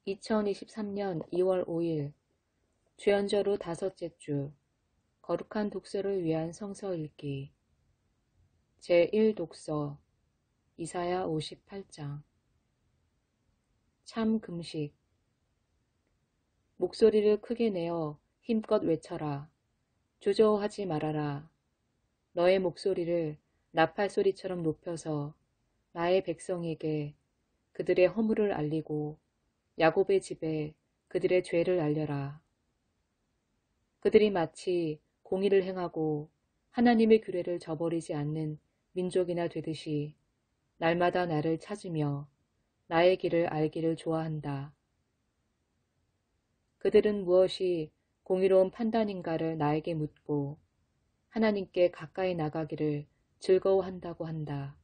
2023년 2월 5일 주연절후 다섯째 주 거룩한 독서를 위한 성서 읽기 제1독서 이사야 58장 참 금식 목소리를 크게 내어 힘껏 외쳐라. 주저하지 말아라. 너의 목소리를 나팔소리처럼 높여서 나의 백성에게 그들의 허물을 알리고 야곱의 집에 그들의 죄를 알려라. 그들이 마치 공의를 행하고 하나님의 규례를 저버리지 않는 민족이나 되듯이 날마다 나를 찾으며 나의 길을 알기를 좋아한다. 그들은 무엇이 공의로운 판단인가를 나에게 묻고 하나님께 가까이 나가기를 즐거워한다고 한다.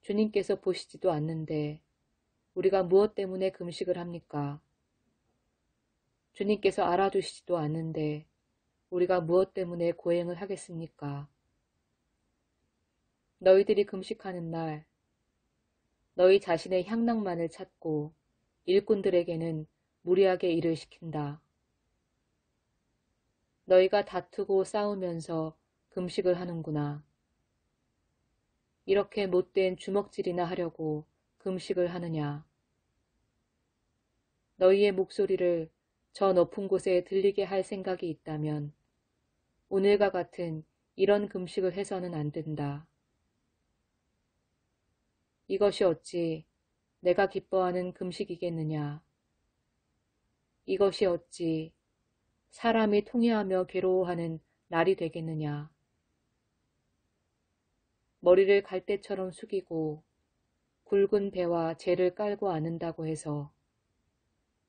주님께서 보시지도 않는데 우리가 무엇 때문에 금식을 합니까? 주님께서 알아두시지도 않는데 우리가 무엇 때문에 고행을 하겠습니까? 너희들이 금식하는 날 너희 자신의 향락만을 찾고 일꾼들에게는 무리하게 일을 시킨다. 너희가 다투고 싸우면서 금식을 하는구나. 이렇게 못된 주먹질이나 하려고 금식을 하느냐. 너희의 목소리를 저 높은 곳에 들리게 할 생각이 있다면 오늘과 같은 이런 금식을 해서는 안 된다. 이것이 어찌 내가 기뻐하는 금식이겠느냐. 이것이 어찌 사람이 통회하며 괴로워하는 날이 되겠느냐. 머리를 갈대처럼 숙이고 굵은 배와 재를 깔고 앉는다고 해서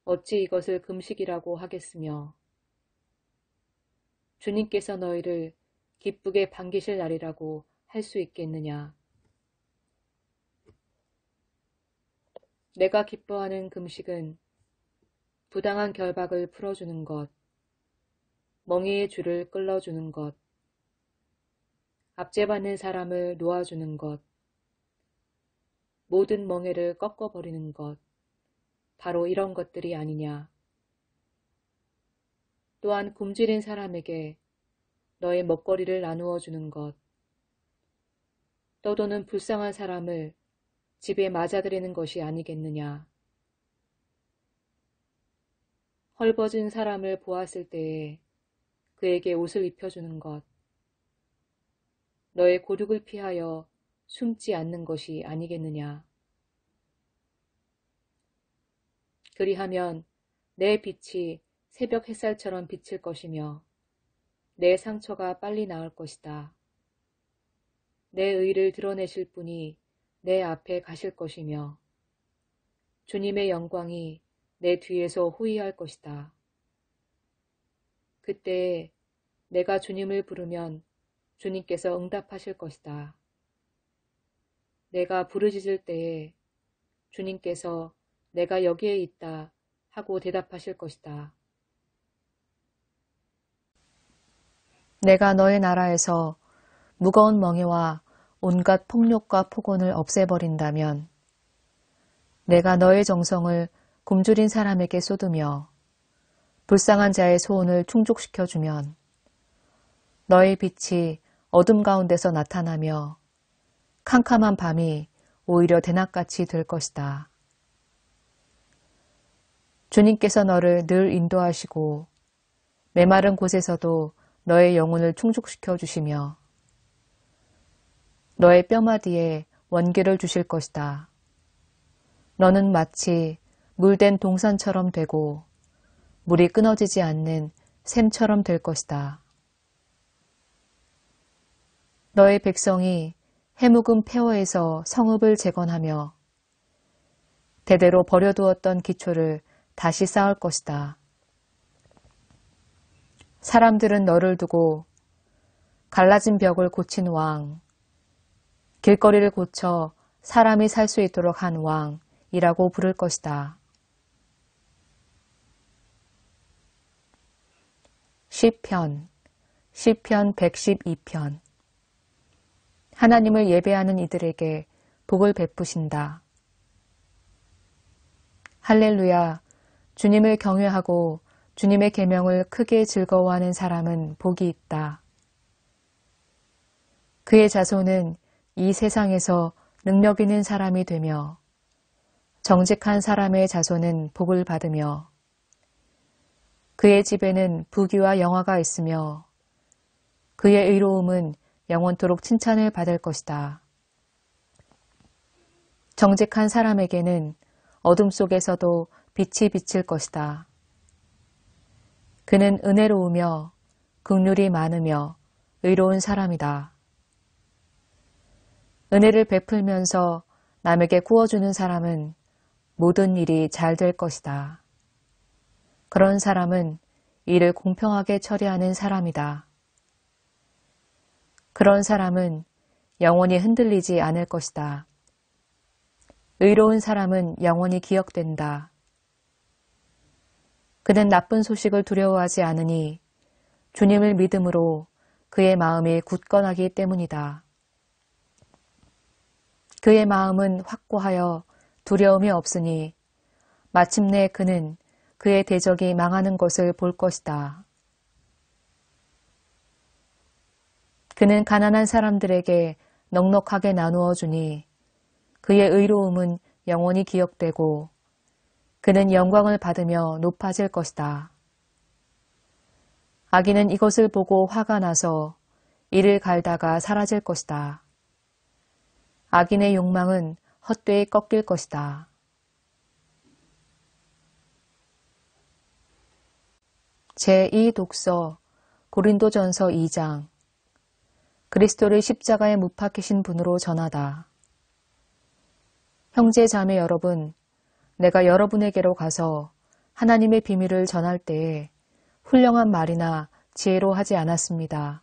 어찌 이것을 금식이라고 하겠으며 주님께서 너희를 기쁘게 반기실 날이라고 할 수 있겠느냐. 내가 기뻐하는 금식은 부당한 결박을 풀어주는 것, 멍에의 줄을 끌어주는 것, 압제받는 사람을 놓아주는 것, 모든 멍에를 꺾어버리는 것, 바로 이런 것들이 아니냐. 또한 굶주린 사람에게 너의 먹거리를 나누어 주는 것, 떠도는 불쌍한 사람을 집에 맞아들이는 것이 아니겠느냐. 헐벗은 사람을 보았을 때에 그에게 옷을 입혀주는 것, 너의 고륙을 피하여 숨지 않는 것이 아니겠느냐. 그리하면 내 빛이 새벽 햇살처럼 비칠 것이며 내 상처가 빨리 나을 것이다. 내 의를 드러내실 분이 내 앞에 가실 것이며 주님의 영광이 내 뒤에서 호위할 것이다. 그때에 내가 주님을 부르면 주님께서 응답하실 것이다. 내가 부르짖을 때에 주님께서 내가 여기에 있다 하고 대답하실 것이다. 내가 너의 나라에서 무거운 멍에와 온갖 폭력과 폭언을 없애버린다면 내가 너의 정성을 굶주린 사람에게 쏟으며 불쌍한 자의 소원을 충족시켜주면 너의 빛이 어둠 가운데서 나타나며 캄캄한 밤이 오히려 대낮같이 될 것이다. 주님께서 너를 늘 인도하시고 메마른 곳에서도 너의 영혼을 충족시켜 주시며 너의 뼈마디에 원기를 주실 것이다. 너는 마치 물된 동산처럼 되고 물이 끊어지지 않는 샘처럼 될 것이다. 너의 백성이 해묵은 폐허에서 성읍을 재건하며 대대로 버려두었던 기초를 다시 쌓을 것이다. 사람들은 너를 두고 갈라진 벽을 고친 왕, 길거리를 고쳐 사람이 살 수 있도록 한 왕이라고 부를 것이다. 시편 112편 하나님을 예배하는 이들에게 복을 베푸신다. 할렐루야, 주님을 경외하고 주님의 계명을 크게 즐거워하는 사람은 복이 있다. 그의 자손은 이 세상에서 능력 있는 사람이 되며 정직한 사람의 자손은 복을 받으며 그의 집에는 부귀와 영화가 있으며 그의 의로움은 영원토록 칭찬을 받을 것이다. 정직한 사람에게는 어둠 속에서도 빛이 비칠 것이다. 그는 은혜로우며 긍휼이 많으며 의로운 사람이다. 은혜를 베풀면서 남에게 구워주는 사람은 모든 일이 잘 될 것이다. 그런 사람은 일을 공평하게 처리하는 사람이다. 그런 사람은 영원히 흔들리지 않을 것이다. 의로운 사람은 영원히 기억된다. 그는 나쁜 소식을 두려워하지 않으니 주님을 믿음으로 그의 마음이 굳건하기 때문이다. 그의 마음은 확고하여 두려움이 없으니 마침내 그는 그의 대적이 망하는 것을 볼 것이다. 그는 가난한 사람들에게 넉넉하게 나누어 주니 그의 의로움은 영원히 기억되고 그는 영광을 받으며 높아질 것이다. 악인은 이것을 보고 화가 나서 이를 갈다가 사라질 것이다. 악인의 욕망은 헛되이 꺾일 것이다. 제2독서 고린도전서 2장 그리스도를 십자가에 못 박히신 분으로 전하다. 형제 자매 여러분, 내가 여러분에게로 가서 하나님의 비밀을 전할 때에 훌륭한 말이나 지혜로 하지 않았습니다.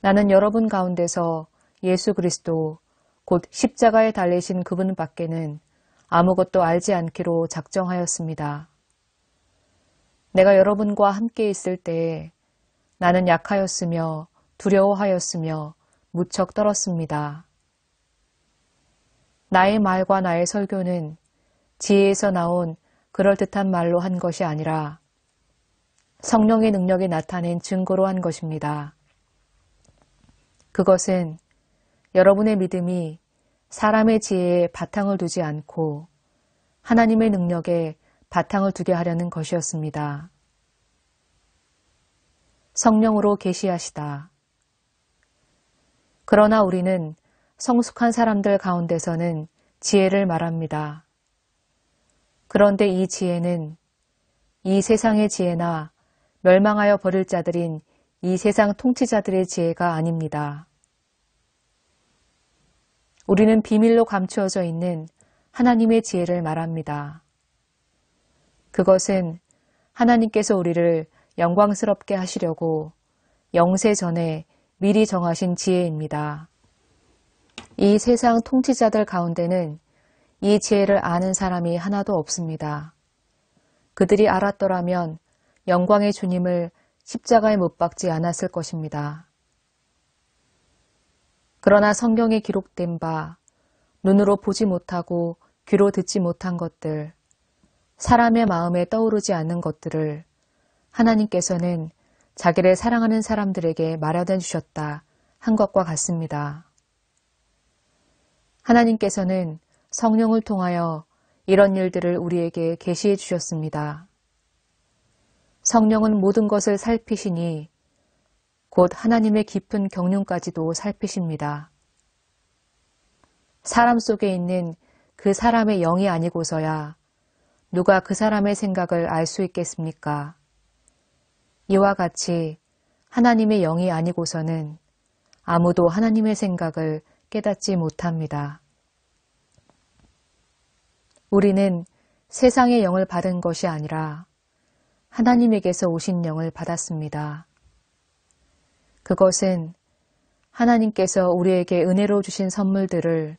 나는 여러분 가운데서 예수 그리스도 곧 십자가에 달리신 그분 밖에는 아무것도 알지 않기로 작정하였습니다. 내가 여러분과 함께 있을 때에 나는 약하였으며 두려워하였으며 무척 떨었습니다. 나의 말과 나의 설교는 지혜에서 나온 그럴듯한 말로 한 것이 아니라 성령의 능력이 나타낸 증거로 한 것입니다. 그것은 여러분의 믿음이 사람의 지혜에 바탕을 두지 않고 하나님의 능력에 바탕을 두게 하려는 것이었습니다. 성령으로 계시하시다. 그러나 우리는 성숙한 사람들 가운데서는 지혜를 말합니다. 그런데 이 지혜는 이 세상의 지혜나 멸망하여 버릴 자들인 이 세상 통치자들의 지혜가 아닙니다. 우리는 비밀로 감추어져 있는 하나님의 지혜를 말합니다. 그것은 하나님께서 우리를 영광스럽게 하시려고 영세 전에 미리 정하신 지혜입니다. 이 세상 통치자들 가운데는 이 지혜를 아는 사람이 하나도 없습니다. 그들이 알았더라면 영광의 주님을 십자가에 못 박지 않았을 것입니다. 그러나 성경에 기록된 바 눈으로 보지 못하고 귀로 듣지 못한 것들, 사람의 마음에 떠오르지 않는 것들을 하나님께서는 자기를 사랑하는 사람들에게 마련해 주셨다 한 것과 같습니다. 하나님께서는 성령을 통하여 이런 일들을 우리에게 계시해 주셨습니다. 성령은 모든 것을 살피시니 곧 하나님의 깊은 경륜까지도 살피십니다. 사람 속에 있는 그 사람의 영이 아니고서야 누가 그 사람의 생각을 알 수 있겠습니까? 이와 같이 하나님의 영이 아니고서는 아무도 하나님의 생각을 깨닫지 못합니다. 우리는 세상의 영을 받은 것이 아니라 하나님에게서 오신 영을 받았습니다. 그것은 하나님께서 우리에게 은혜로 주신 선물들을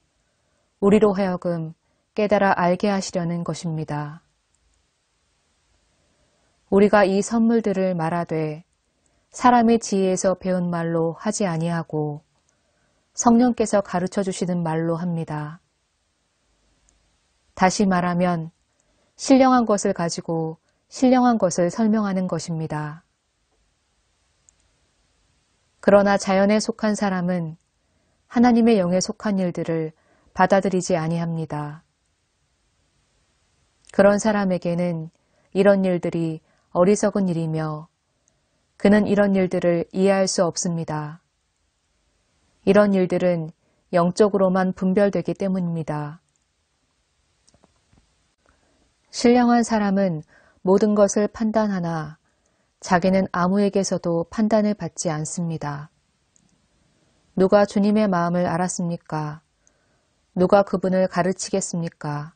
우리로 하여금 깨달아 알게 하시려는 것입니다. 우리가 이 선물들을 말하되 사람의 지혜에서 배운 말로 하지 아니하고 성령께서 가르쳐 주시는 말로 합니다. 다시 말하면 신령한 것을 가지고 신령한 것을 설명하는 것입니다. 그러나 자연에 속한 사람은 하나님의 영에 속한 일들을 받아들이지 아니합니다. 그런 사람에게는 이런 일들이 어리석은 일이며 그는 이런 일들을 이해할 수 없습니다. 이런 일들은 영적으로만 분별되기 때문입니다. 신령한 사람은 모든 것을 판단하나 자기는 아무에게서도 판단을 받지 않습니다. 누가 주님의 마음을 알았습니까? 누가 그분을 가르치겠습니까?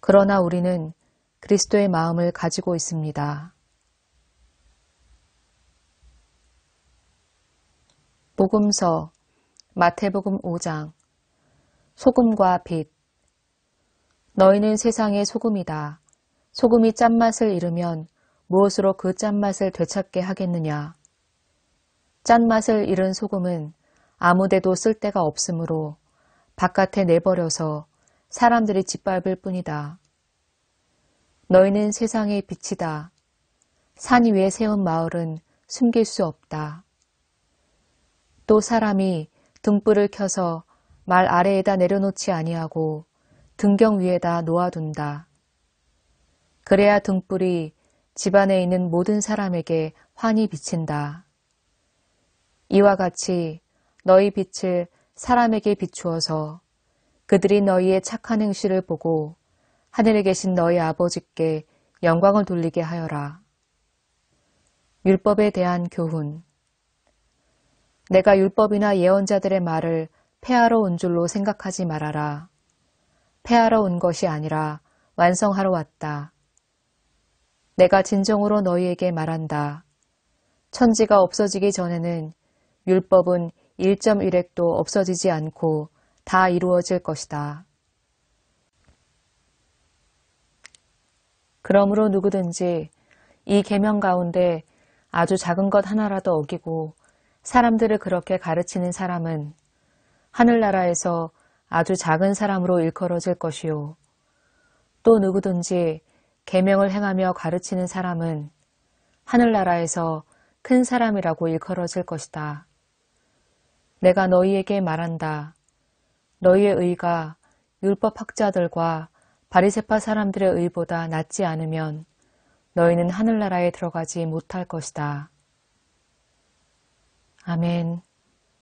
그러나 우리는 그리스도의 마음을 가지고 있습니다. 복음서 마태복음 5장 소금과 빛 너희는 세상의 소금이다. 소금이 짠맛을 잃으면 무엇으로 그 짠맛을 되찾게 하겠느냐. 짠맛을 잃은 소금은 아무데도 쓸 데가 없으므로 바깥에 내버려서 사람들이 짓밟을 뿐이다. 너희는 세상의 빛이다. 산 위에 세운 마을은 숨길 수 없다. 또 사람이 등불을 켜서 말 아래에다 내려놓지 아니하고 등경 위에다 놓아둔다. 그래야 등불이 집안에 있는 모든 사람에게 환히 비친다. 이와 같이 너희 빛을 사람에게 비추어서 그들이 너희의 착한 행실을 보고 하늘에 계신 너희 아버지께 영광을 돌리게 하여라. 율법에 대한 교훈 내가 율법이나 예언자들의 말을 폐하러 온 줄로 생각하지 말아라. 폐하러 온 것이 아니라 완성하러 왔다. 내가 진정으로 너희에게 말한다. 천지가 없어지기 전에는 율법은 1.1획도 없어지지 않고 다 이루어질 것이다. 그러므로 누구든지 이 계명 가운데 아주 작은 것 하나라도 어기고 사람들을 그렇게 가르치는 사람은 하늘나라에서 아주 작은 사람으로 일컬어질 것이요. 또 누구든지 계명을 행하며 가르치는 사람은 하늘나라에서 큰 사람이라고 일컬어질 것이다. 내가 너희에게 말한다. 너희의 의가 율법학자들과 바리새파 사람들의 의보다 낫지 않으면 너희는 하늘나라에 들어가지 못할 것이다. 아멘.